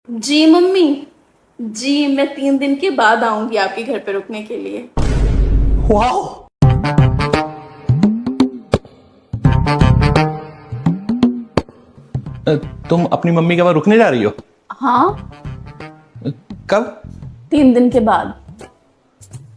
जी mummy. जी मैं 3 दिन के बाद आऊंगी आपके घर पे रुकने के लिए। वाओ। तुम अपनी मम्मी के वहां रुकने जा रही हो? हाँ, कब? 3 दिन के बाद।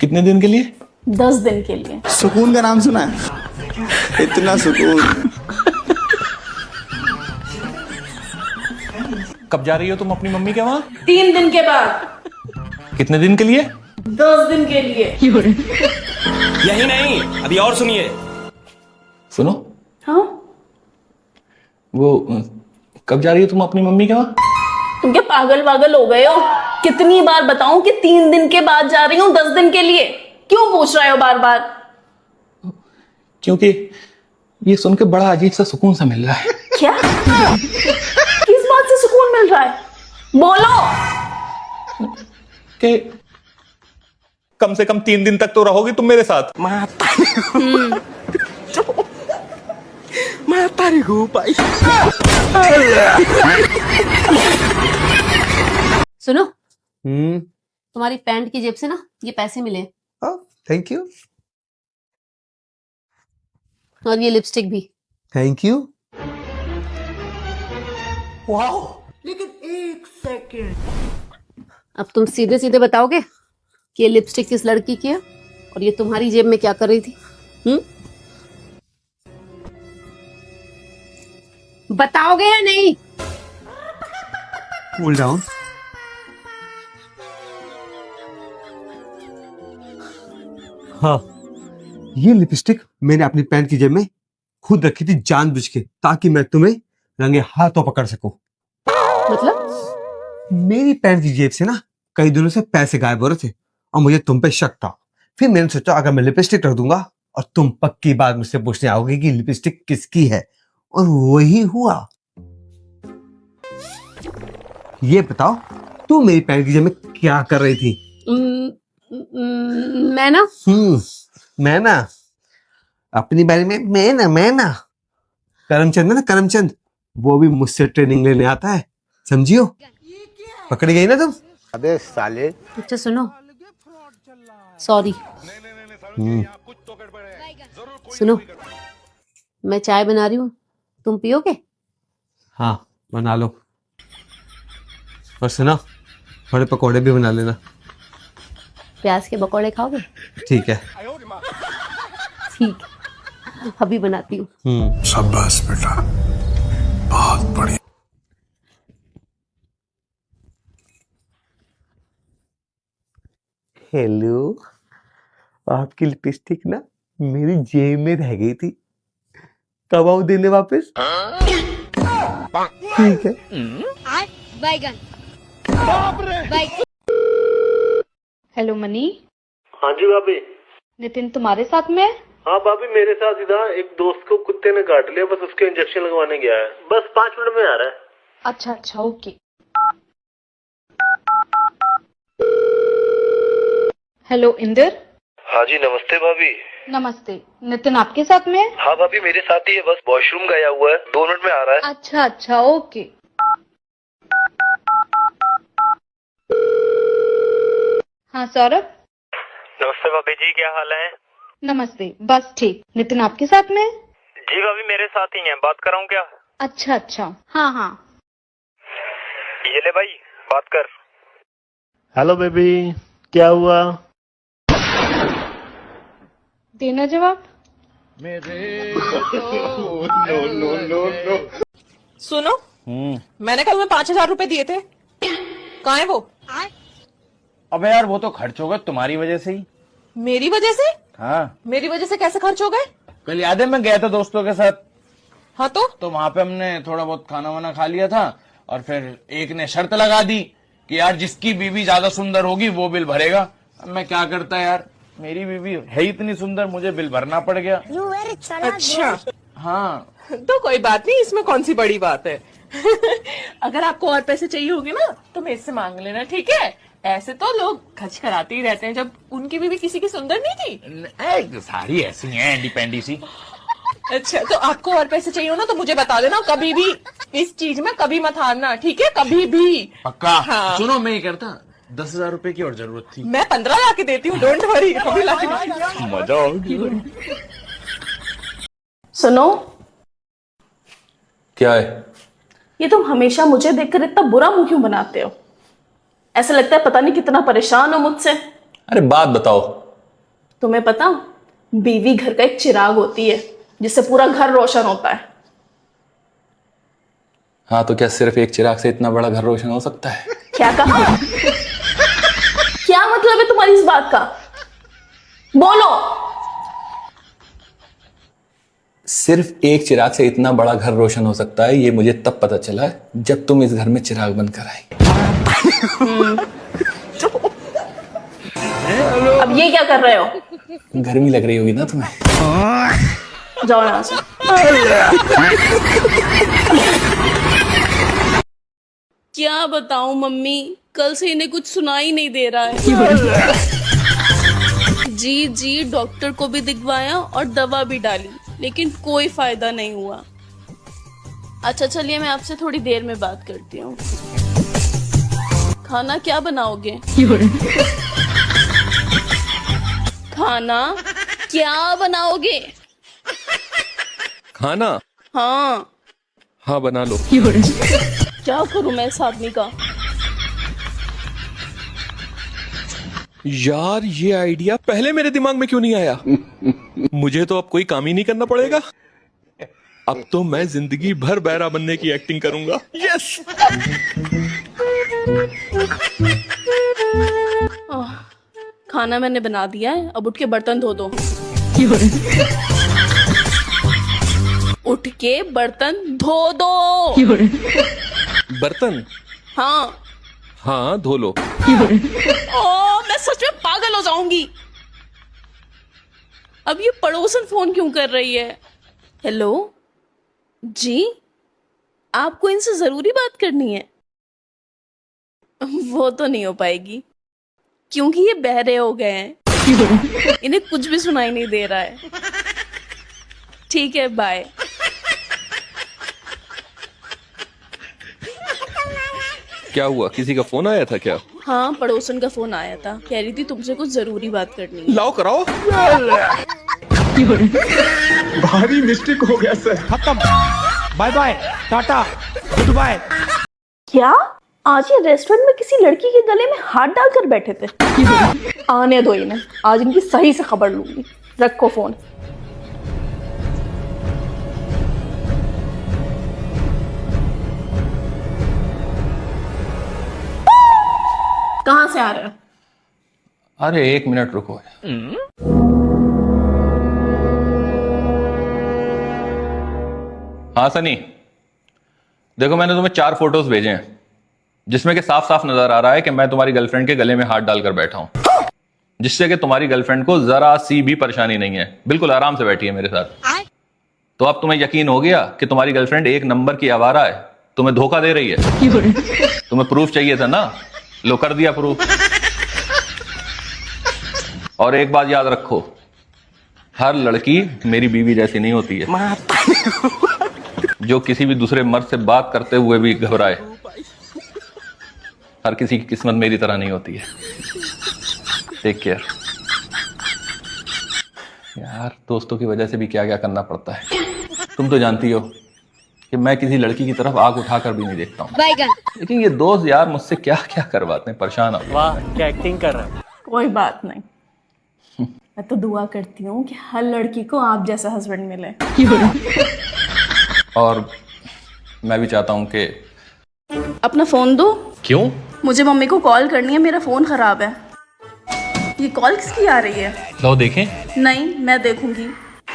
कितने दिन के लिए? 10 दिन के लिए। सुकून का नाम सुना है? इतना सुकून। कब जा रही हो तुम अपनी मम्मी के वहां? 3 दिन के बाद। कितने दिन के लिए? 10 दिन के लिए। यही नहीं, अभी और सुनिए। सुनो। हाँ, वो कब जा रही हो तुम अपनी मम्मी के वहां? तुम क्या पागल वागल हो गए हो? कितनी बार बताऊं कि 3 दिन के बाद जा रही हूँ 10 दिन के लिए? क्यों पूछ रहे हो बार बार? क्योंकि ये सुन के बड़ा अजीब सा सुकून सा मिल रहा है। क्या? किस बात से सुकून मिल रहा है? बोलो। कि कम से कम 3 दिन तक तो रहोगी तुम मेरे साथ। सुनो, तुम्हारी पैंट की जेब से ना ये पैसे मिले थैंक यू। और ये लिपस्टिक भी। Thank you. वाओ। अब तुम सीधे सीधे बताओगे कि ये लिपस्टिक किस लड़की की है और ये तुम्हारी जेब में क्या कर रही थी? बताओगे या नहीं? Cool down. हाँ, ये लिपस्टिक मैंने अपनी पैंट की जेब में खुद रखी थी जानबूझ के, ताकि मैं तुम्हें रंगे हाथों पकड़ सकूं। मतलब मेरी पैंट की जेब से ना कई दिनों से पैसे गायब हो रहे थे और मुझे तुम पे शक था। फिर मैंने सोचा अगर मैं लिपस्टिक रख दूंगा और तुम पक्की बात मुझसे पूछने आओगे कि लिपस्टिक किसकी है, और वही हुआ। ये बताओ, तू मेरी पैंट की जेब में क्या कर रही थी? मैं ना मैं ना अपनी बारे में मैं ना करमचंद है ना, करमचंद, वो भी मुझसे ट्रेनिंग लेने आता है, समझियो। पकड़ी गई ना तुम? अबे साले। अच्छा सुनो, सॉरी। सुनो, मैं चाय बना रही हूँ, तुम पियोगे? हाँ बना लो, और सुना थोड़े पकोड़े भी बना लेना। प्याज के पकौड़े खाओगे? ठीक है। ठीक है, अभी बनाती हूँ। शाबाश बेटा, बहुत बढ़िया। हेलो, आपकी लिपस्टिक ना मेरी जेब में रह गई थी, कब आऊं देने वापस? ठीक है। Hello money. हाँ जी भाभी। नितिन तुम्हारे साथ में है? हाँ भाभी, मेरे साथ ही था। एक दोस्त को कुत्ते ने काट लिया, बस उसके इंजेक्शन लगवाने गया है, बस 5 मिनट में आ रहा है। अच्छा अच्छा, ओके। हेलो इंदर। हाँ जी नमस्ते भाभी। नमस्ते। नितिन आपके साथ में है? हाँ भाभी मेरे साथ ही है, बस वॉशरूम गया हुआ है, 2 मिनट में आ रहा है। अच्छा अच्छा, ओके। हाँ सौरभ। नमस्ते भाभी जी, क्या हाल है? नमस्ते, बस ठीक। नितिन आपके साथ में है? जी भाभी मेरे साथ ही है, बात कराऊं क्या? अच्छा अच्छा, हाँ हाँ। ये ले भाई, बात कर। हेलो बेबी, क्या हुआ? देना जवाब। सुनो, मैंने कल में 5,000 रुपए दिए थे, कहाँ है वो? अबे यार वो तो खर्च होगा तुम्हारी वजह से ही। मेरी वजह से? हाँ, मेरी वजह से कैसे खर्च हो गए? कल याद है मैं गया था दोस्तों के साथ, हाँ तो वहां पे हमने थोड़ा बहुत खाना वाना खा लिया था, और फिर एक ने शर्त लगा दी कि यार जिसकी बीवी ज्यादा सुंदर होगी वो बिल भरेगा। अब मैं क्या करता यार, मेरी बीवी है ही इतनी सुंदर, मुझे बिल भरना पड़ गया। अच्छा, हाँ तो कोई बात नहीं, इसमें कौन सी बड़ी बात है। अगर आपको और पैसे चाहिए होंगे ना तो मेरे से मांग लेना, ठीक है? ऐसे तो लोग खर्च कराते ही रहते हैं, जब उनकी बीवी किसी की सुंदर नहीं थी। सारी ऐसी हैं, इंडिपेंडेंट सी। अच्छा, तो आपको और पैसे चाहिए हो ना तो मुझे बता देना, कभी भी इस चीज में कभी मत हारना, ठीक है? कभी भी। पक्का? हाँ। सुनो, मैं ये करता 10,000 रुपए की और जरूरत थी। मैं 15 ला के देती हूँ, डोंट वरी, कभी ला के देती। मजा होगी। सुनो, क्या है? ये तुम हमेशा मुझे देखकर इतना बुरा मुंह क्यों बनाते हो? ऐसा लगता है पता नहीं कितना परेशान हो मुझसे। अरे बात बताओ। तुम्हें पता, बीवी घर का एक चिराग होती है जिससे पूरा घर रोशन होता है। हाँ, तो क्या सिर्फ एक चिराग से इतना बड़ा घर रोशन हो सकता है? क्या कहा? क्या मतलब है तुम्हारी इस बात का? बोलो। सिर्फ एक चिराग से इतना बड़ा घर रोशन हो सकता है, ये मुझे तब पता चला जब तुम इस घर में चिराग बनकर आई। अब ये क्या कर रहे हो? गर्मी लग रही होगी ना तुम्हें। जाओ यहां से। क्या बताऊं मम्मी, कल से इन्हें कुछ सुनाई नहीं दे रहा है। जी डॉक्टर को भी दिखवाया और दवा भी डाली, लेकिन कोई फायदा नहीं हुआ। अच्छा चलिए, मैं आपसे थोड़ी देर में बात करती हूँ। खाना क्या बनाओगे? खाना क्या बनाओगे? खाना? हाँ बना लो। क्या करूं मैं इस आदमी का? यार, ये आइडिया पहले मेरे दिमाग में क्यों नहीं आया? मुझे तो अब कोई काम ही नहीं करना पड़ेगा। अब तो मैं जिंदगी भर बहरा बनने की एक्टिंग करूंगा। यस। खाना मैंने बना दिया है, अब उठ के बर्तन धो दो। उठ के बर्तन धो दो। बर्तन? हाँ धो लो। मैं सच में पागल हो जाऊंगी। अब ये पड़ोसन फोन क्यों कर रही है? हेलो जी, आपको इनसे जरूरी बात करनी है? वो तो नहीं हो पाएगी क्योंकि ये बहरे हो गए हैं। इन्हें कुछ भी सुनाई नहीं दे रहा है। ठीक है, बाय। क्या हुआ, किसी का फोन आया था क्या? हाँ, पड़ोसन का फोन आया था, कह रही थी तुमसे कुछ जरूरी बात करनी है। लाओ कराओ। भारी मिस्टेक हो गया सर। खत्म। Bye bye, tata, good bye. क्या आज ये रेस्टोरेंट में किसी लड़की के गले में हाथ डालकर बैठे थे? आने दो इन्हें, आज इनकी सही से खबर लूंगी। रखो फोन। कहां से आ रहे हो? अरे 1 मिनट रुको। हाँ सनी, देखो मैंने तुम्हें 4 फोटोज भेजे हैं जिसमें कि साफ साफ नजर आ रहा है कि मैं तुम्हारी गर्लफ्रेंड के गले में हाथ डालकर बैठा हूं, जिससे कि तुम्हारी गर्लफ्रेंड को जरा सी भी परेशानी नहीं है, बिल्कुल आराम से बैठी है मेरे साथ। तो अब तुम्हें यकीन हो गया कि तुम्हारी गर्लफ्रेंड 1 नंबर की आवारा है, तुम्हें धोखा दे रही है। तुम्हें प्रूफ चाहिए था ना, लो कर दिया प्रूफ। और एक बात याद रखो, हर लड़की मेरी बीवी जैसी नहीं होती है जो किसी भी दूसरे मर्द से बात करते हुए भी घबराए। हर किसी की किस्मत मेरी तरह नहीं होती है। Take care. यार, दोस्तों की वजह से भी क्या क्या करना पड़ता है। तुम तो जानती हो कि मैं किसी लड़की की तरफ आग उठाकर भी नहीं देखता हूँ, लेकिन ये दोस्त यार मुझसे क्या क्या करवाते हैं, परेशान हो। वाह, क्या एक्टिंग कर रहा है। कोई बात नहीं, मैं तो दुआ करती हूँ कि हर लड़की को आप जैसा हस्बैंड मिले। और मैं भी चाहता हूँ कि अपना फोन दो। क्यों? मुझे मम्मी को कॉल करनी है, मेरा फोन खराब है। ये कॉल किसकी आ रही है? लो देखें। नहीं, मैं देखूंगी।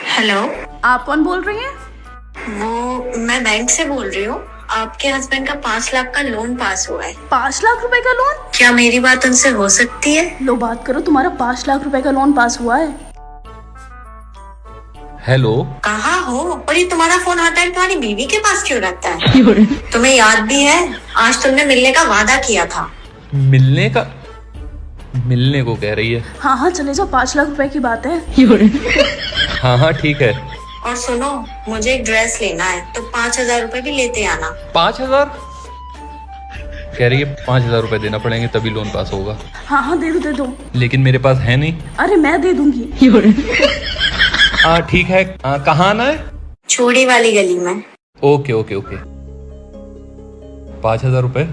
हेलो, आप कौन बोल रही हैं? वो मैं बैंक से बोल रही हूँ। आपके हस्बैंड का 5 लाख का लोन पास हुआ है। 5 लाख रुपए का लोन? क्या मेरी बात उनसे हो सकती है? लो बात करो, तुम्हारा 5 लाख रुपए का लोन पास हुआ है। हेलो, कहाँ हो? और ये तुम्हारा फोन हर टाइम तुम्हारी बीवी के पास क्यों रहता है? तुम्हें याद भी है, आज तुमने मिलने का वादा किया था। मिलने का? मिलने को कह रही है? हाँ हाँ, चले जाओ, 5 लाख रुपए की बात है। हाँ हाँ ठीक है, और सुनो, मुझे एक ड्रेस लेना है तो 5,000 रुपए भी लेते आना। 5,000 कह रही है, 5,000 रुपए देना पड़ेंगे तभी लोन पास होगा। हाँ हाँ दे दो। लेकिन मेरे पास है नहीं। अरे मैं दे दूंगी। ठीक है, कहाँ आना है? छोड़ी वाली गली में। Okay okay okay. 5,000 रुपए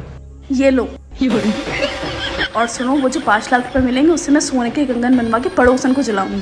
ये लो। और सुनो, वो जो 5 लाख रुपए मिलेंगे उससे मैं सोने के कंगन बनवा के पड़ोसन को जलाऊंगी।